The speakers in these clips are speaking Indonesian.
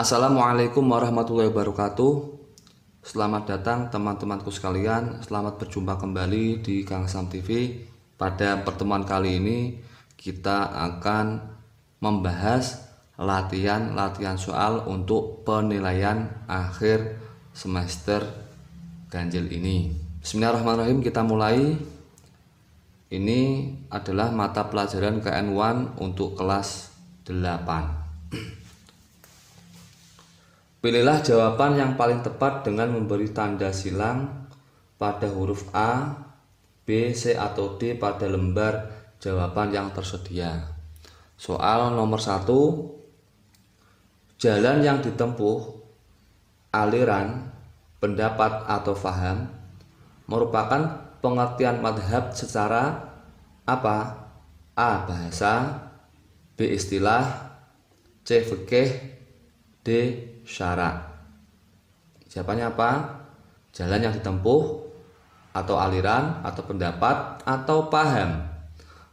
Assalamualaikum warahmatullahi wabarakatuh. Selamat datang teman-temanku sekalian. Selamat berjumpa kembali di Kang Sam TV. Pada pertemuan kali ini kita akan membahas latihan soal untuk penilaian akhir semester ganjil ini. Bismillahirrahmanirrahim, kita mulai. Ini adalah mata pelajaran KN1 untuk kelas 8. Pilihlah jawaban yang paling tepat dengan memberi tanda silang pada huruf A, B, C, atau D pada lembar jawaban yang tersedia. Soal nomor 1. Jalan yang ditempuh, aliran, pendapat atau faham, merupakan pengertian madhab secara apa? A. Bahasa, B. Istilah, C. Fikih, D. Syarak. Jawabannya apa? Jalan yang ditempuh atau aliran atau pendapat atau paham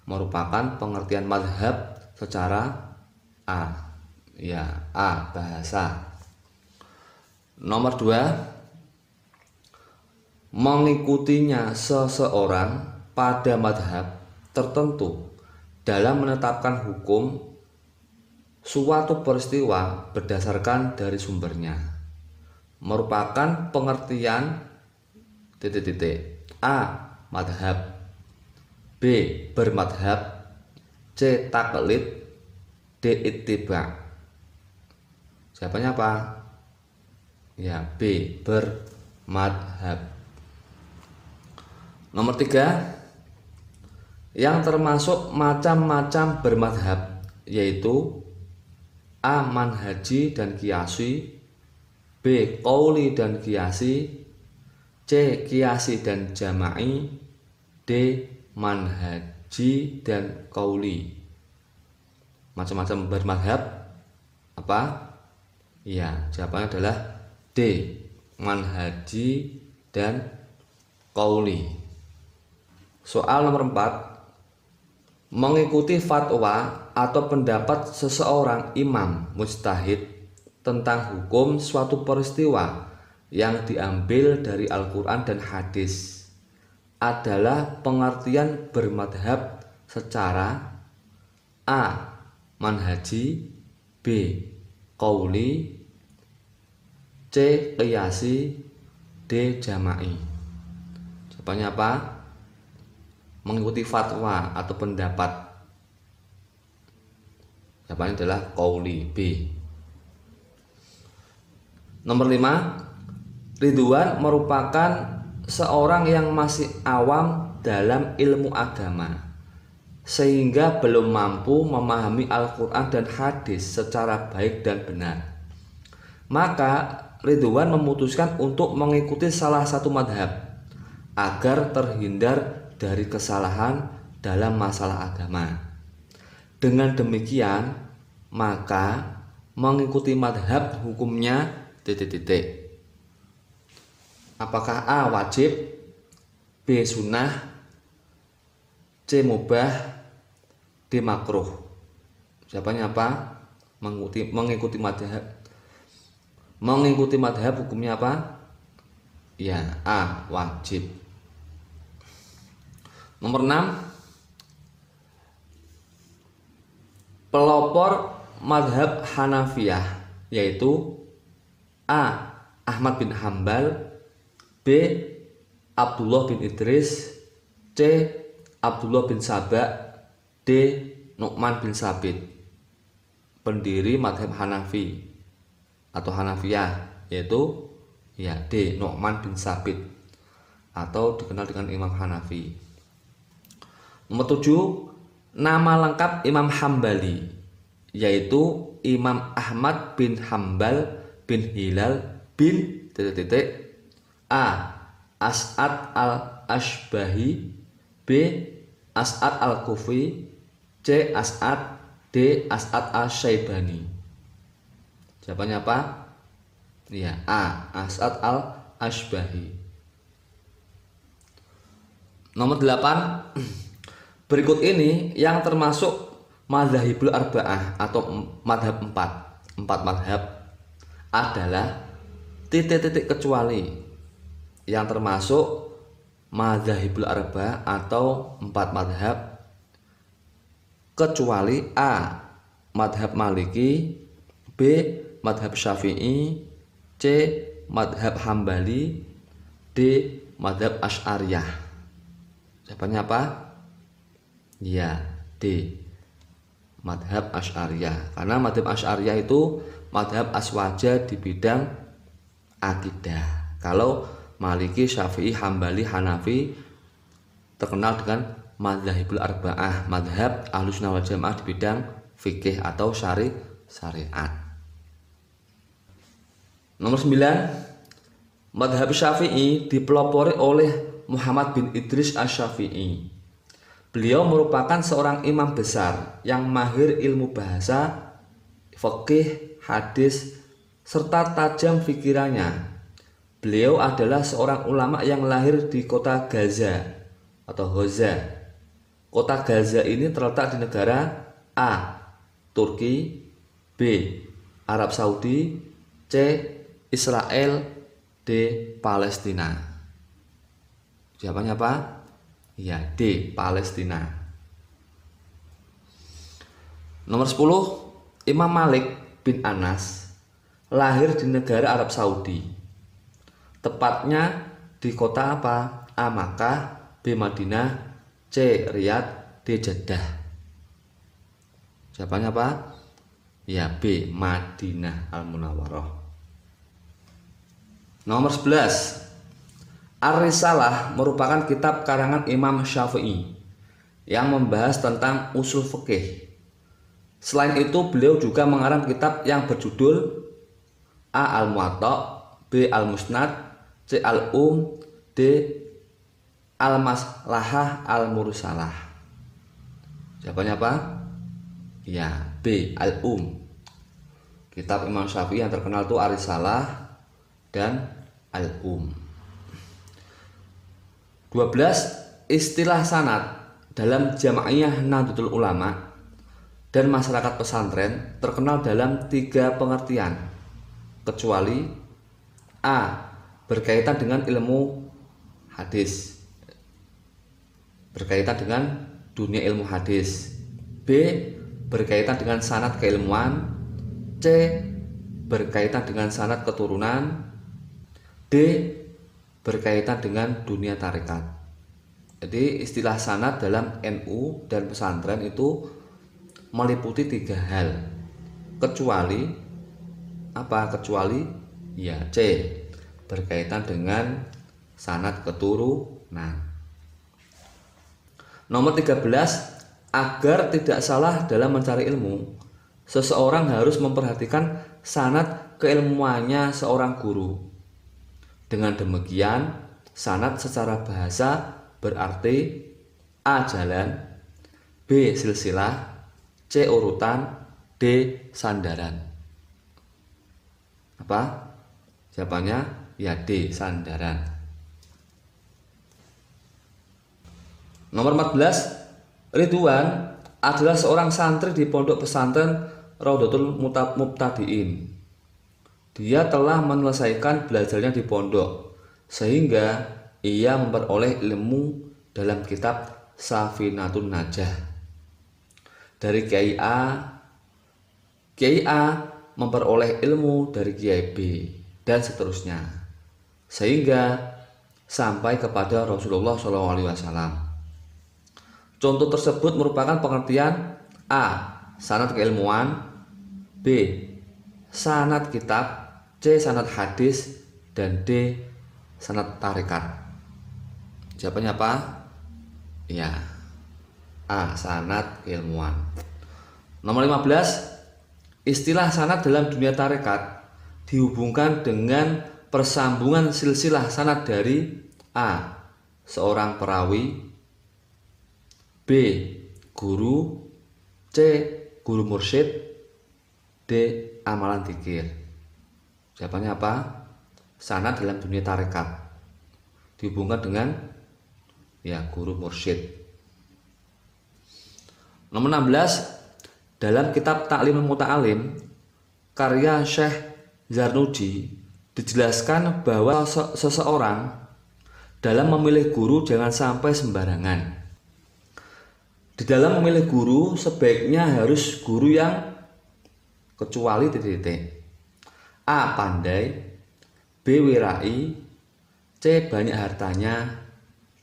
merupakan pengertian madhab secara A. Ya, A. Bahasa. Nomor 2. Mengikutinya seseorang pada madhab tertentu dalam menetapkan hukum suatu peristiwa berdasarkan dari sumbernya merupakan pengertian A. Madhab, B. Bermadhab, C. Taklid, D. Ittiba. Jawabannya apa? Ya, B. Bermadhab. Nomor 3. Yang termasuk macam-macam bermadhab yaitu A. Manhaji dan kiasi, B. Qauli dan kiasi, C. Kiasi dan jama'i, D. Manhaji dan qauli. Macam-macam bermadhab apa? Ya, jawabannya adalah D. Manhaji dan qauli. Soal nomor 4. Mengikuti fatwa atau pendapat seseorang imam mujtahid tentang hukum suatu peristiwa yang diambil dari Al-Quran dan hadis adalah pengertian bermadhab secara A. Manhaji, B. Qauli, C. Qiyasi, D. Jama'i. Jawabannya apa? Mengikuti fatwa atau pendapat. Jawabannya adalah qauli, B. Nomor 5. Ridwan merupakan seorang yang masih awam dalam ilmu agama sehingga belum mampu memahami Al-Quran dan hadis secara baik dan benar. Maka Ridwan memutuskan untuk mengikuti salah satu madhab agar terhindar dari kesalahan dalam masalah agama. Dengan demikian, maka mengikuti madhab hukumnya Apakah A. Wajib, B. Sunnah, C. Mubah, D. Makruh. Jawabannya apa? Mengikuti madhab hukumnya apa? Ya, A. Wajib. Nomor 6. Pelopor madhab Hanafiyah yaitu A. Ahmad bin Hambal, B. Abdullah bin Idris, C. Abdullah bin Sabah, D. Nu'man bin Sabit. Pendiri madhab Hanafi atau Hanafiyah yaitu ya D. Nu'man bin Sabit atau dikenal dengan Imam Hanafi. Nomor 7. Nama lengkap Imam Hambali yaitu Imam Ahmad bin Hambal bin Hilal bin A. As'ad al-Ashbahi, B. As'ad al-Kufi, C. As'ad, D. As'ad al-Syaibani. Jawabannya apa? Ya, A. As'ad al-Ashbahi. Nomor 8. Berikut ini yang termasuk Madzhabul Arba'ah atau madhab 4 madhab adalah titik-titik kecuali yang termasuk madzhabul arba atau 4 madhab, kecuali A. Madhab Maliki, B. Madhab Syafi'i, C. Madhab Hambali, D. Madhab Asy'ariyah. Jawabannya apa? Ya, D. Madhab Asy'ariyah. Karena madhab Asy'ariyah itu madhab aswaja di bidang akidah. Kalau Maliki, Syafi'i, Hambali, Hanafi terkenal dengan madzhabul arba'ah, madhab Ahlussunnah wal Jamaah di bidang fikih atau syariat. Nomor 9, madhab Syafi'i dipelopori oleh Muhammad bin Idris Asy-Syafi'i. Beliau merupakan seorang imam besar yang mahir ilmu bahasa, fikih, hadis, serta tajam pikirannya. Beliau adalah seorang ulama yang lahir di kota Gaza atau Hoza. Kota Gaza ini terletak di negara A. Turki, B. Arab Saudi, C. Israel, D. Palestina. Jawabannya apa? Ya, D. Palestina. Nomor 10, Imam Malik bin Anas lahir di negara Arab Saudi. Tepatnya di kota apa? A. Makkah, B. Madinah, C. Riyadh, D. Jeddah. Jawabannya apa? Ya, B. Madinah Al-Munawwarah. Nomor 11, Ar-Risalah merupakan kitab karangan Imam Syafi'i yang membahas tentang usul fikih. Selain itu, beliau juga mengarang kitab yang berjudul A. Al-Muwatta, B. Al-Musnad, C. Al-Um, D. Al-Maslahah Al-Mursalah. Jawabannya apa? Ya, B. Al-Um. Kitab Imam Syafi'i yang terkenal itu Ar-Risalah dan Al-Um. 12, istilah sanad dalam Jam'iyah Nahdlatul Ulama dan masyarakat pesantren terkenal dalam 3 pengertian, kecuali A. berkaitan dengan ilmu hadis, berkaitan dengan dunia ilmu hadis, B. berkaitan dengan sanad keilmuan, C. berkaitan dengan sanad keturunan, D. berkaitan dengan dunia tarekat. Jadi istilah sanad dalam NU dan pesantren itu meliputi 3 hal, kecuali apa? Kecuali ya, C. berkaitan dengan sanad keturunan. Nomor 13, agar tidak salah dalam mencari ilmu, seseorang harus memperhatikan sanad keilmuannya seorang guru. Dengan demikian, sanad secara bahasa berarti A. jalan, B. silsilah, C. urutan, D. sandaran. Apa? Jawabannya ya, D. sandaran. Nomor 14, Ridwan adalah seorang santri di pondok pesantren Raudhatul Mubtadiin. Dia telah menyelesaikan belajarnya di pondok sehingga ia memperoleh ilmu dalam kitab Safinatun Najah dari Kiai A. Kiai A memperoleh ilmu dari Kiai B dan seterusnya, sehingga sampai kepada Rasulullah SAW. Contoh tersebut merupakan pengertian A. sanad keilmuan, B. sanad kitab, C. sanad hadis, dan D. sanad tarekat. Jawabannya apa? Ya, A. sanad keilmuan. Nomor 15, istilah sanad dalam dunia tarekat dihubungkan dengan persambungan silsilah sanad dari A. seorang perawi, B. guru, C. guru mursyid, D. amalan dzikir. Jawabannya apa? Sanad dalam dunia tarekat dihubungkan dengan ya guru mursyid. Nomor 16, dalam kitab Ta'limul Muta'alim karya Syekh Zarnuji dijelaskan bahwa seseorang dalam memilih guru jangan sampai sembarangan. Di dalam memilih guru sebaiknya harus guru yang kecuali titik-titik. A. Pandai, B. Wirai, C. Banyak hartanya,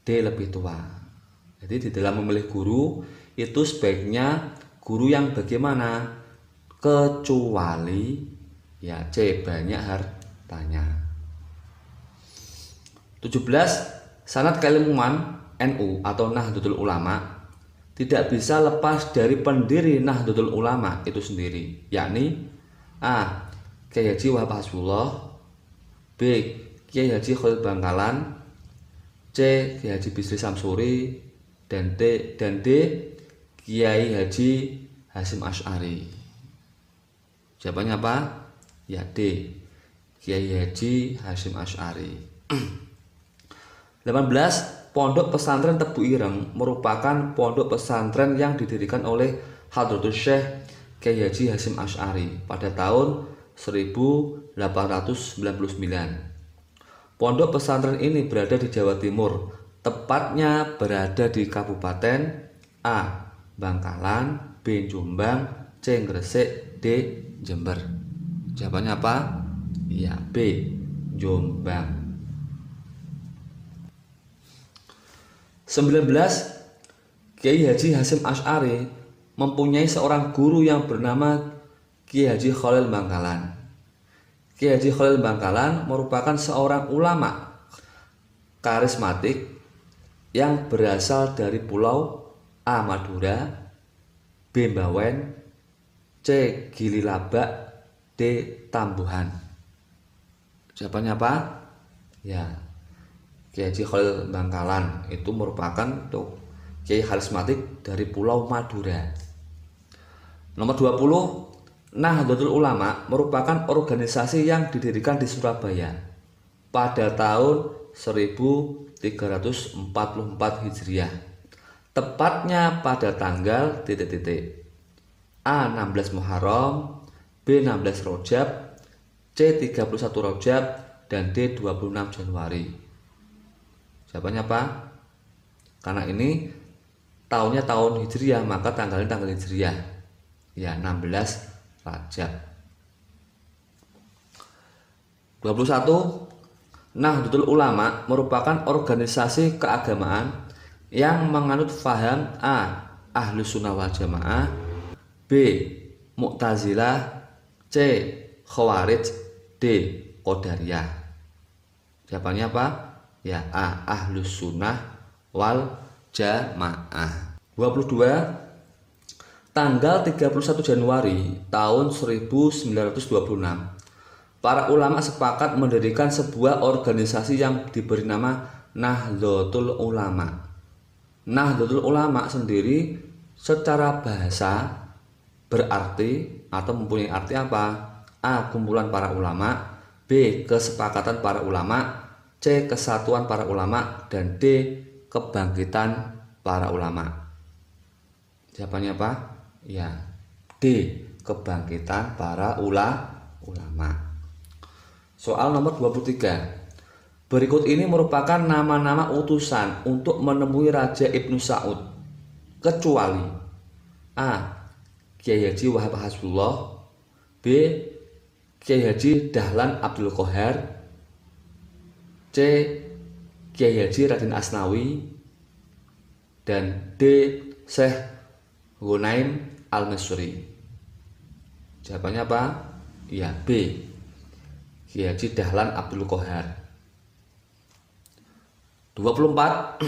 D. Lebih tua. Jadi di dalam memilih guru itu sebaiknya guru yang bagaimana? Kecuali ya C. Banyak hartanya. 17. Sanad keilmuan NU atau Nahdlatul Ulama tidak bisa lepas dari pendiri Nahdlatul Ulama itu sendiri, yakni A. Kiai Haji Wahab Hasbullah, B. Kiai Haji Khalil Bangkalan, C. Kiai Haji Bisri Samsuri, dan D. Kiai Haji Hasyim Asy'ari. Jawabannya apa? Ya D. Kiai Haji Hasyim Asy'ari. 18. Pondok Pesantren Tebu Ireng merupakan pondok pesantren yang didirikan oleh Hadratus Syekh Kiai Haji Hasyim Asy'ari pada tahun 1899. Pondok pesantren ini berada di Jawa Timur, tepatnya berada di Kabupaten A. Bangkalan, B. Jombang, C. Gresik, D. Jember. Jawabannya apa? Ya B. Jombang. 19. Kiai Haji Hasyim Asy'ari mempunyai seorang guru yang bernama Kiai Haji Khalil Bangkalan. Kiai Haji Khalil Bangkalan merupakan seorang ulama karismatik yang berasal dari Pulau A. Madura, B. Bawen, C. Gili Labak, D. Tambuhan. Jawabannya apa? Ya, Kiai Haji Khalil Bangkalan itu merupakan kiai karismatik dari Pulau Madura. Nomor 20, Nahdlatul Ulama merupakan organisasi yang didirikan di Surabaya pada tahun 1344 Hijriah, tepatnya pada tanggal A. 16 Muharram, B. 16 Rajab, C. 31 Rajab, dan D. 26 Januari. Jawabannya apa? Karena ini tahunnya tahun Hijriah, maka tanggalnya tanggal Hijriah. Ya, 16 Rajab. 21. Nahdlatul Ulama merupakan organisasi keagamaan yang menganut faham A. Ahlus Sunnah wal Jamaah, B. Mu'tazilah, C. Khawarij, D. Qadariyah. Jawabannya apa? Ya A. Ahlus Sunnah wal Jamaah. 22. Tanggal 31 Januari tahun 1926, para ulama sepakat mendirikan sebuah organisasi yang diberi nama Nahdlatul Ulama. Nahdlatul Ulama sendiri secara bahasa berarti atau mempunyai arti apa? A. Kumpulan para ulama, B. Kesepakatan para ulama, C. Kesatuan para ulama, dan D. Kebangkitan para ulama. Jawabannya apa? Ya D. Kebangkitan para ulama. Soal nomor 23. Berikut ini merupakan nama-nama utusan untuk menemui Raja Ibnu Saud, kecuali A. Kiai Haji Wahab Hasbullah, B. Kiai Haji Dahlan Abdul Qohar, C. Kiai Haji Raden Asnawi, dan D. Syekh Ghunaim Al-Misri. Jawabannya apa? Ya B. Kiai Haji Dahlan Abdul Qohar. 24.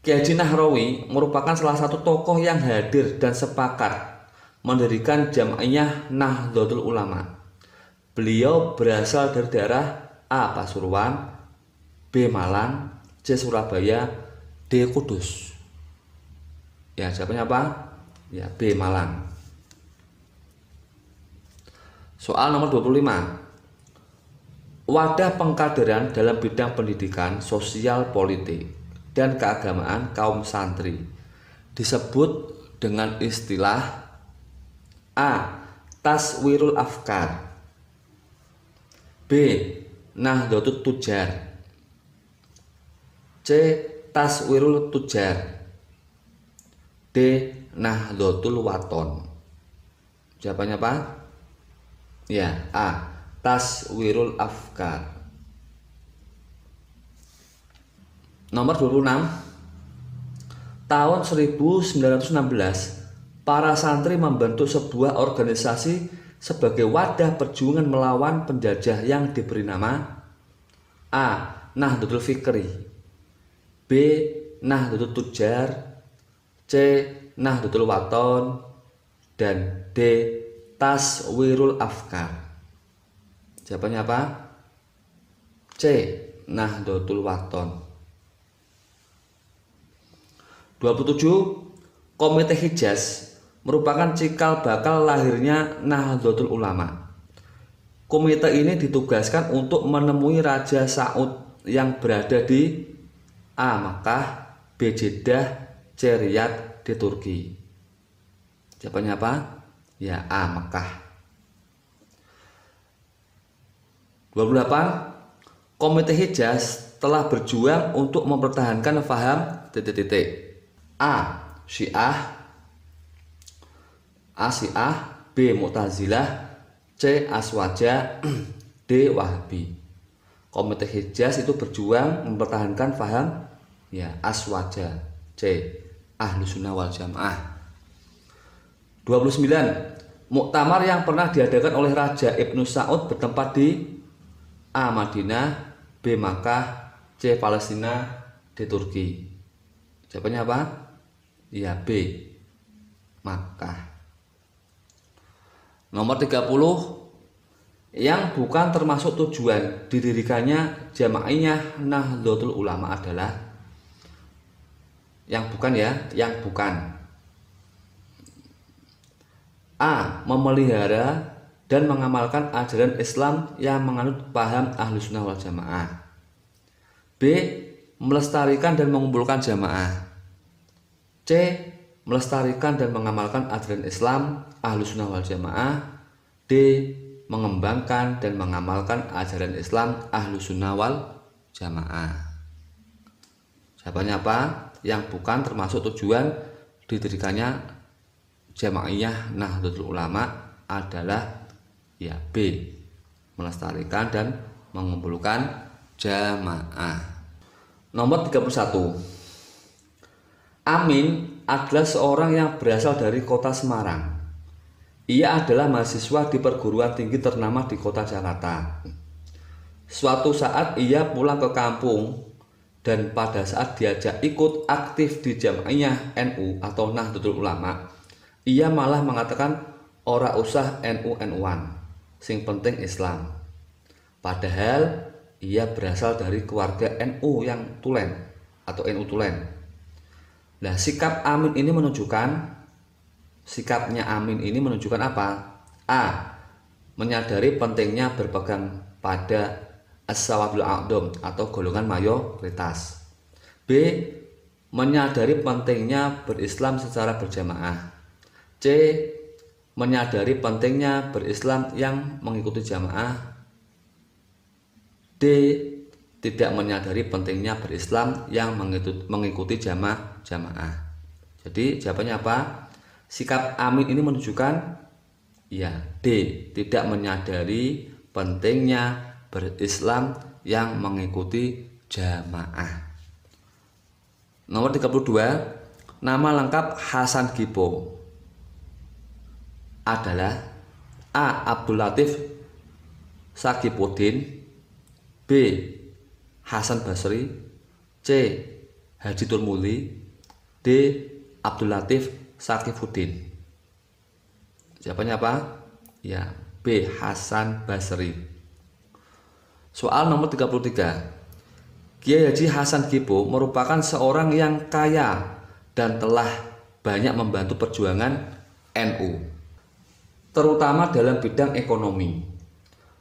Kiai Haji Nahrawi merupakan salah satu tokoh yang hadir dan sepakat mendirikan Jam'iyah Nahdlatul Ulama. Beliau berasal dari daerah A. Pasuruan, B. Malang, C. Surabaya, D. Kudus. Ya, jawabannya apa? Ya, B. Malang. Soal nomor 25. Wadah pengkaderan dalam bidang pendidikan, sosial, politik, dan keagamaan kaum santri disebut dengan istilah A. Taswirul Afkar, B. Nahdlatul Tujar. C. Taswirul Tujar. D. Nahdlatul Waton. Jawabannya apa? Ya, A. Taswirul Afkar. Nomor 26. Tahun 1916, para santri membentuk sebuah organisasi sebagai wadah perjuangan melawan penjajah yang diberi nama A. Nahdlatul Fikri, B. Nahdlatul Tujar, C. Nahdlatul Waton, dan D. Taswirul Afkar. Jawabannya apa? C. Nahdlatul Waton. 27. Komite Hijaz merupakan cikal bakal lahirnya Nahdlatul Ulama. Komite ini ditugaskan untuk menemui Raja Saud yang berada di A. Makkah, B. Jeddah, C. Riyadh di Turki. Jawabannya apa? Ya, A. Makkah. 28. Komite Hijaz telah berjuang untuk mempertahankan faham A. Syiah, B. Mu'tazilah, C. Aswaja, D. Wahabi. Komite Hijaz itu berjuang mempertahankan faham Aswaja, C. Ahlus Sunnah wal Jamaah. 29. Muktamar yang pernah diadakan oleh Raja Ibnu Saud bertempat di A. Madinah, B. Makkah, C. Palestina, D. Turki. Jawabannya apa? Ya, B. Makkah. Nomor 30. Yang bukan termasuk tujuan didirikannya Jamaiyah Nahdlatul Ulama adalah yang bukan A. Memelihara dan mengamalkan ajaran Islam yang menganut paham Ahlus Sunnah wal Jamaah. B. Melestarikan dan mengumpulkan jamaah. C. Melestarikan dan mengamalkan ajaran Islam Ahlus Sunnah wal Jamaah. D. Mengembangkan dan mengamalkan ajaran Islam Ahlus Sunnah wal Jamaah. Jawabannya apa? Yang bukan termasuk tujuan didirikannya Jamaiyah Nahdlatul Ulama adalah B. Melestarikan dan mengumpulkan jamaah. Nomor 31. Amin adalah seorang yang berasal dari kota Semarang. Ia adalah mahasiswa di perguruan tinggi ternama di kota Jakarta. Suatu saat ia pulang ke kampung dan pada saat diajak ikut aktif di Jamaiyah NU atau Nahdlatul Ulama, ia malah mengatakan ora usah NU-NUan, sing penting Islam. Padahal ia berasal dari keluarga NU yang tulen atau NU tulen. Nah, sikapnya Amin ini menunjukkan apa? A. Menyadari pentingnya berpegang pada as-sawabil a'dham atau golongan mayoritas. B. Menyadari pentingnya berislam secara berjamaah. C. Menyadari pentingnya berislam yang mengikuti jamaah. D. Tidak menyadari pentingnya berislam yang mengikuti jamaah. Jadi jawabannya apa? Sikap Amin ini menunjukkan D. Tidak menyadari pentingnya berislam yang mengikuti jamaah. Nomor 32. Nama lengkap Hasan Gippo adalah A. Abdul Latif Sagipuddin, B. Hasan Basri, C. Haji Turmuli, D. Abdul Latif Sagipuddin. Jawabannya apa? Ya, B. Hasan Basri. Soal nomor 33. Kiai Haji Hasan Gippo merupakan seorang yang kaya dan telah banyak membantu perjuangan NU, terutama dalam bidang ekonomi.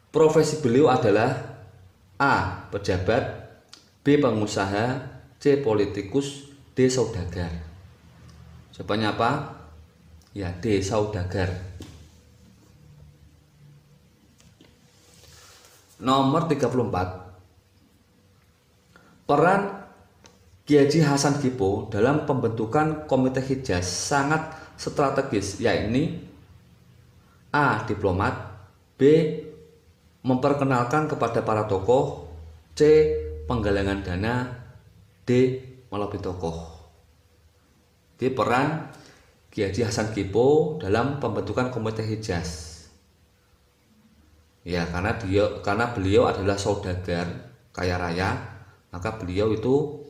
Profesi beliau adalah A. Pejabat, B. Pengusaha, C. Politikus, D. Saudagar. Jawabannya apa? Ya, D. Saudagar. Nomor 34. Peran Kiai Haji Hasan Kipo dalam pembentukan Komite Hijaz sangat strategis, yakni A. Diplomat, B. Memperkenalkan kepada para tokoh, C. Penggalangan dana, D. Melobi tokoh. Di peran Kiai Haji Hasan Kipo dalam pembentukan Komite Hijaz. Ya, karena beliau adalah saudagar kaya raya, maka beliau itu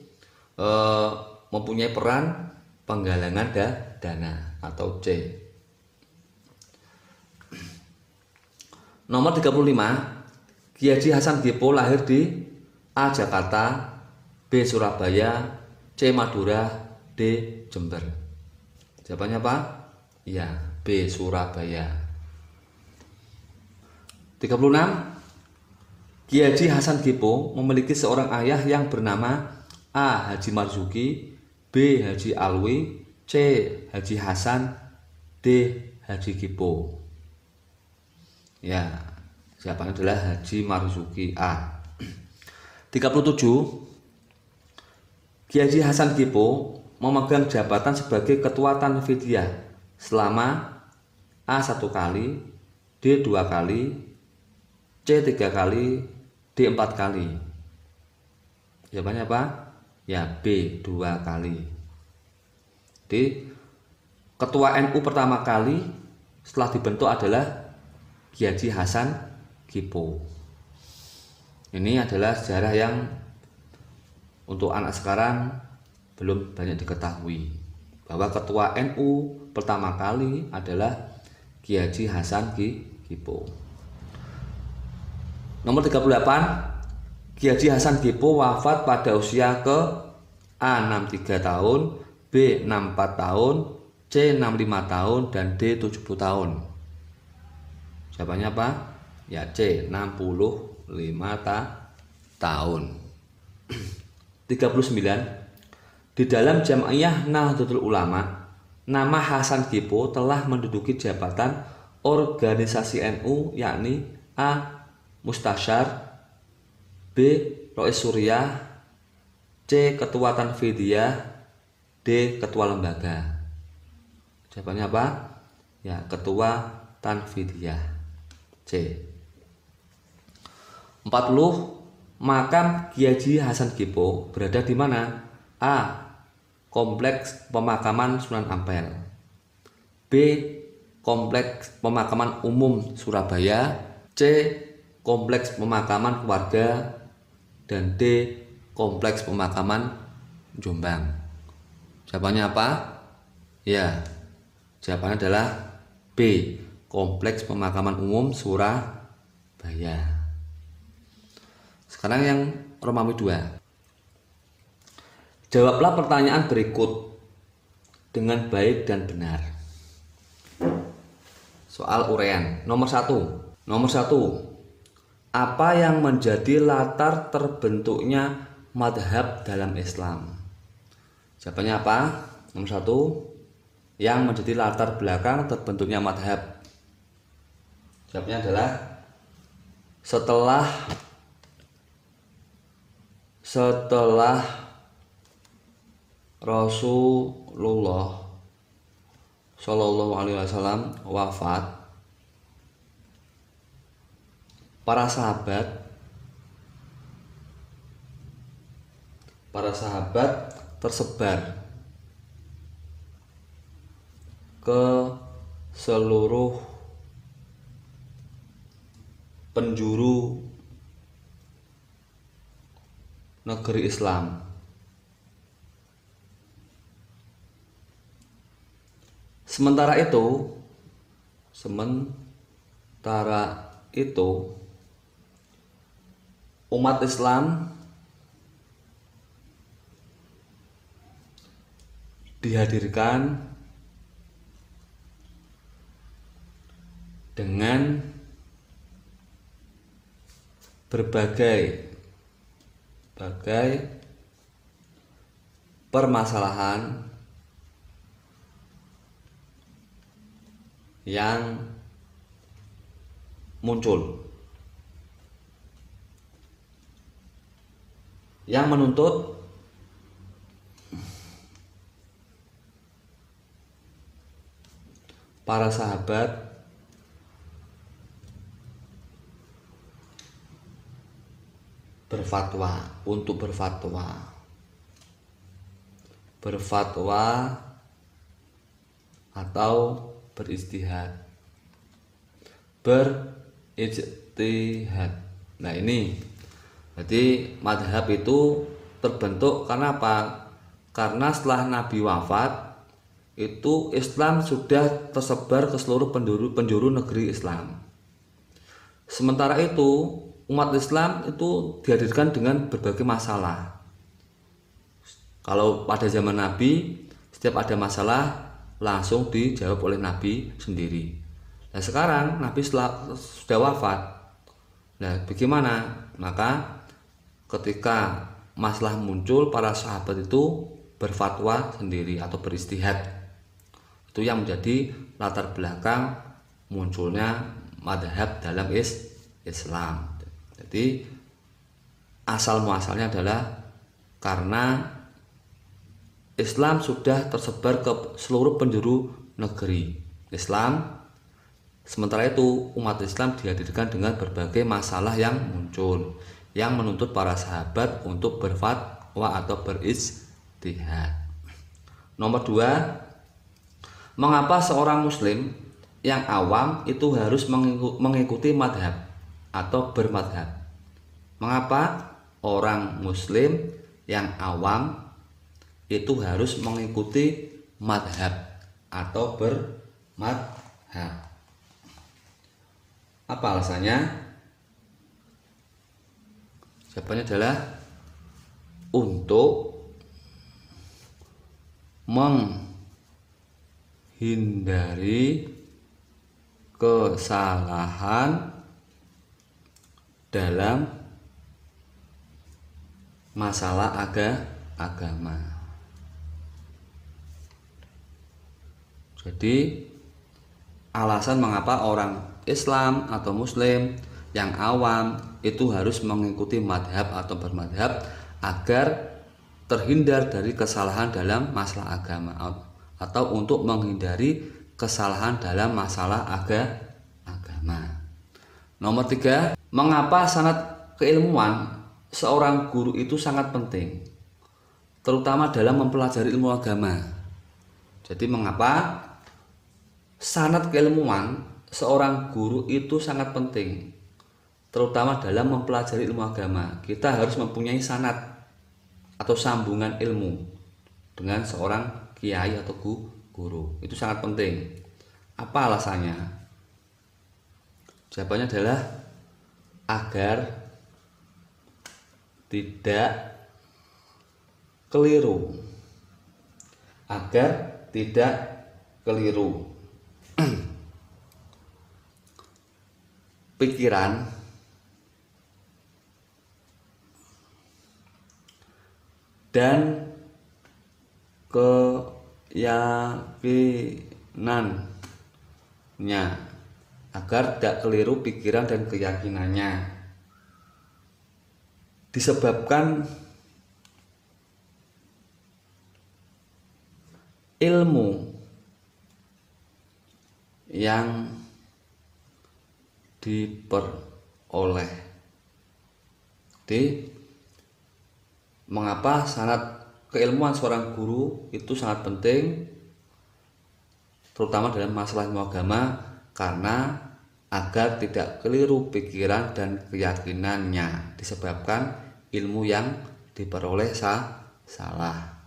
mempunyai peran penggalangan dana atau C. Nomor 35. Kiai Haji Hasan Kipo lahir di A. Jakarta, B. Surabaya, C. Madura, D. Jember. Jawabannya apa? Ya, B. Surabaya. 36. Kiai Haji Hasan Kipo memiliki seorang ayah yang bernama A. Haji Marzuki, B. Haji Alwi, C. Haji Hasan, D. Haji Kipo. Ya, jawabannya adalah Haji Marzuki A. 37. Kiai Haji Hasan Kipo memegang jabatan sebagai Ketua Tanfidiyah selama A. 1 kali, D. 2 kali, C 3 kali, D 4 kali. Jawabannya apa? Ya, B 2 kali. D. Ketua NU pertama kali setelah dibentuk adalah Kiai Haji Hasan Kipo. Ini adalah sejarah yang untuk anak sekarang belum banyak diketahui, bahwa ketua NU pertama kali adalah Kiai Haji Hasan Kipo. Nomor 38. Kiai Haji Hasan Kipo wafat pada usia ke A. 63 tahun, B. 64 tahun, C. 65 tahun, dan D. 70 tahun. Jawabannya apa? Ya, C. 65 tahun. 39. Di dalam Jam'iyah Nahdlatul Ulama, nama Hasan Kipo telah menduduki jabatan organisasi NU, yakni A. Mustasyar, B. Rois Suriah, C. Ketua Tanfidiyah, D. Ketua lembaga. Jawabannya apa? Ya, Ketua Tanfidiyah, C. 40. Makam Kiai Haji Hasan Kipo berada di mana? A. Kompleks Pemakaman Sunan Ampel, B. Kompleks Pemakaman Umum Surabaya, C. Kompleks Pemakaman Keluarga, dan D. Kompleks Pemakaman Jombang. Jawabannya apa? Ya, jawabannya adalah B. Kompleks Pemakaman Umum Surabaya. Sekarang yang Romawi 2. Jawablah pertanyaan berikut dengan baik dan benar. Soal uraian. Nomor 1. Apa yang menjadi latar terbentuknya madhab dalam Islam? Jawabannya apa? Nomor 1. Yang menjadi latar belakang terbentuknya madhab. Jawabnya adalah setelah Rasulullah Shallallahu Alaihi Wasallam wafat, para sahabat tersebar ke seluruh penjuru negeri Islam. Sementara itu umat Islam dihadirkan dengan berbagai permasalahan yang muncul. yang menuntut para sahabat berfatwa atau berijtihad. Nah ini jadi madhab itu terbentuk karena apa? Karena setelah Nabi wafat itu Islam sudah tersebar ke seluruh penjuru negeri Islam. Sementara itu umat Islam itu dihadirkan dengan berbagai masalah. Kalau pada zaman Nabi setiap ada masalah langsung dijawab oleh Nabi sendiri. Nah sekarang Nabi sudah wafat. Nah bagaimana? Maka ketika masalah muncul, para sahabat itu berfatwa sendiri atau beristihad. Itu yang menjadi latar belakang munculnya madhab dalam Islam. Jadi asal muasalnya adalah karena Islam sudah tersebar ke seluruh penjuru negeri Islam. Sementara itu umat Islam dihadirkan dengan berbagai masalah yang muncul, yang menuntut para sahabat untuk berfatwa atau berijtihad. Nomor 2, mengapa seorang muslim yang awam itu harus mengikuti madhab atau bermadhab? Mengapa orang muslim yang awam itu harus mengikuti madhab atau bermadhab? Apa alasannya? Jawabannya adalah untuk menghindari kesalahan dalam masalah agama. Jadi alasan mengapa orang Islam atau Muslim yang awam itu harus mengikuti madhab atau bermadhab agar terhindar dari kesalahan dalam masalah agama atau untuk menghindari kesalahan dalam masalah agama. Nomor 3, mengapa sanad keilmuan seorang guru itu sangat penting, terutama dalam mempelajari ilmu agama. Jadi mengapa sanad keilmuan seorang guru itu sangat penting, terutama dalam mempelajari ilmu agama. Kita harus mempunyai sanad atau sambungan ilmu dengan seorang kiai atau guru. Itu sangat penting. Apa alasannya? Jawabannya adalah agar tidak keliru. Agar tidak keliru pikiran dan keyakinannya, agar tidak keliru pikiran dan keyakinannya, disebabkan ilmu yang diperoleh. Jadi mengapa sanad keilmuan seorang guru itu sangat penting, terutama dalam masalah ilmu agama, karena agar tidak keliru pikiran dan keyakinannya, disebabkan ilmu yang diperoleh salah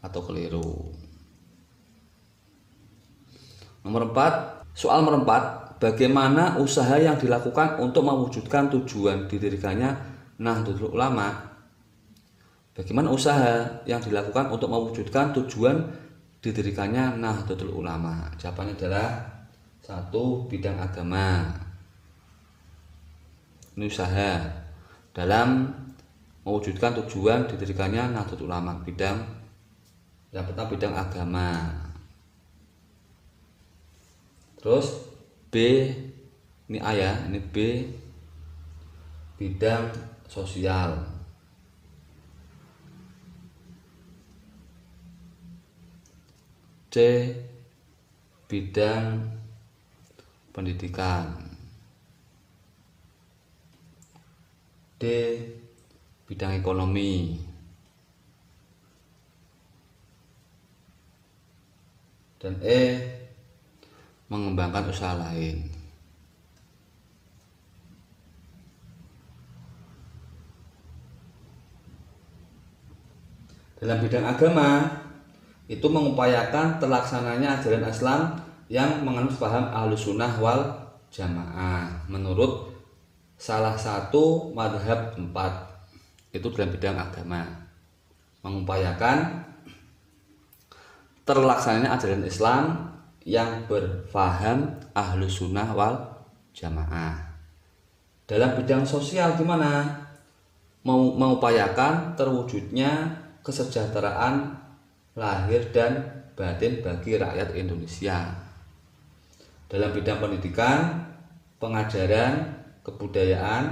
atau keliru. Nomor 4, soal nomor 4, bagaimana usaha yang dilakukan untuk mewujudkan tujuan didirikannya Nahdlatul Ulama? Bagaimana usaha yang dilakukan untuk mewujudkan tujuan didirikannya Nahdlatul Ulama? Jawabannya adalah 1, bidang agama. Ini usaha dalam mewujudkan tujuan didirikannya Nahdlatul Ulama. Yang pertama bidang agama. Terus B, ini A ya, ini B, bidang sosial. C. Bidang pendidikan. D. Bidang ekonomi. Dan E. Mengembangkan usaha lain. Dalam bidang agama itu mengupayakan terlaksananya ajaran Islam yang menganut paham Ahlus Sunnah wal Jamaah menurut salah satu madhab 4. Itu dalam bidang agama, mengupayakan terlaksananya ajaran Islam yang berfaham Ahlus Sunnah wal Jamaah. Dalam bidang sosial gimana? Mengupayakan terwujudnya kesejahteraan lahir dan batin bagi rakyat Indonesia. Dalam bidang pendidikan, pengajaran, kebudayaan,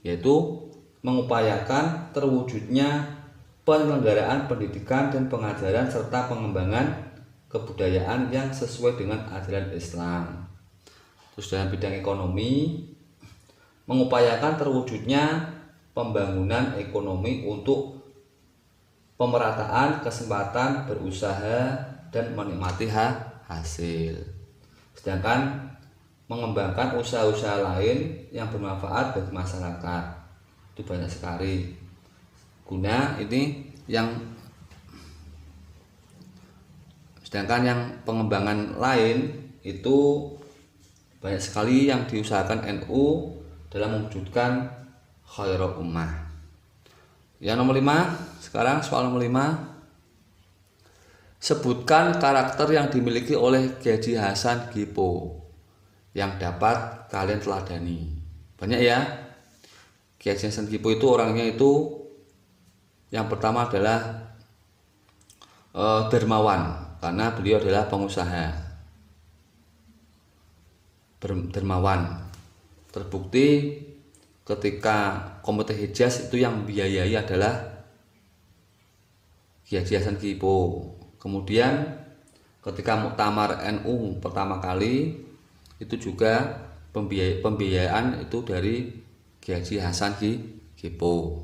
yaitu mengupayakan terwujudnya penyelenggaraan pendidikan dan pengajaran serta pengembangan kebudayaan yang sesuai dengan ajaran Islam. Terus dalam bidang ekonomi, mengupayakan terwujudnya pembangunan ekonomi untuk pemerataan kesempatan berusaha dan menikmati hasil. Sedangkan mengembangkan usaha-usaha lain yang bermanfaat bagi masyarakat itu banyak sekali. Guna ini sedangkan yang pengembangan lain itu banyak sekali yang diusahakan NU dalam mewujudkan khairul ummah. Yang nomor 5, sekarang soal nomor 5. Sebutkan karakter yang dimiliki oleh Kiai Haji Hasan Gippo yang dapat kalian teladani. Banyak ya. Kiai Haji Hasan Gippo itu orangnya itu yang pertama adalah dermawan, karena beliau adalah pengusaha. Dermawan. Terbukti ketika Komite Hijaz itu yang biayai adalah Kiai Haji Hasan Gippo. Kemudian ketika Muktamar NU pertama kali itu juga pembiayaan itu dari Kiai Haji Hasan Gippo.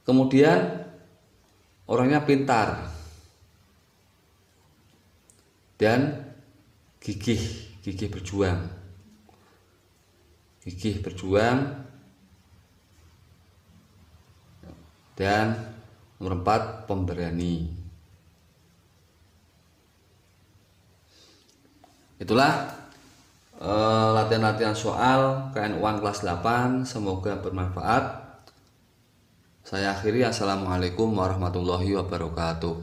Kemudian orangnya pintar dan gigih berjuang. Gigih berjuang. Dan nomor 4, pemberani. Itulah latihan-latihan soal KN1 kelas 8. Semoga bermanfaat. Saya akhiri. Assalamualaikum warahmatullahi wabarakatuh.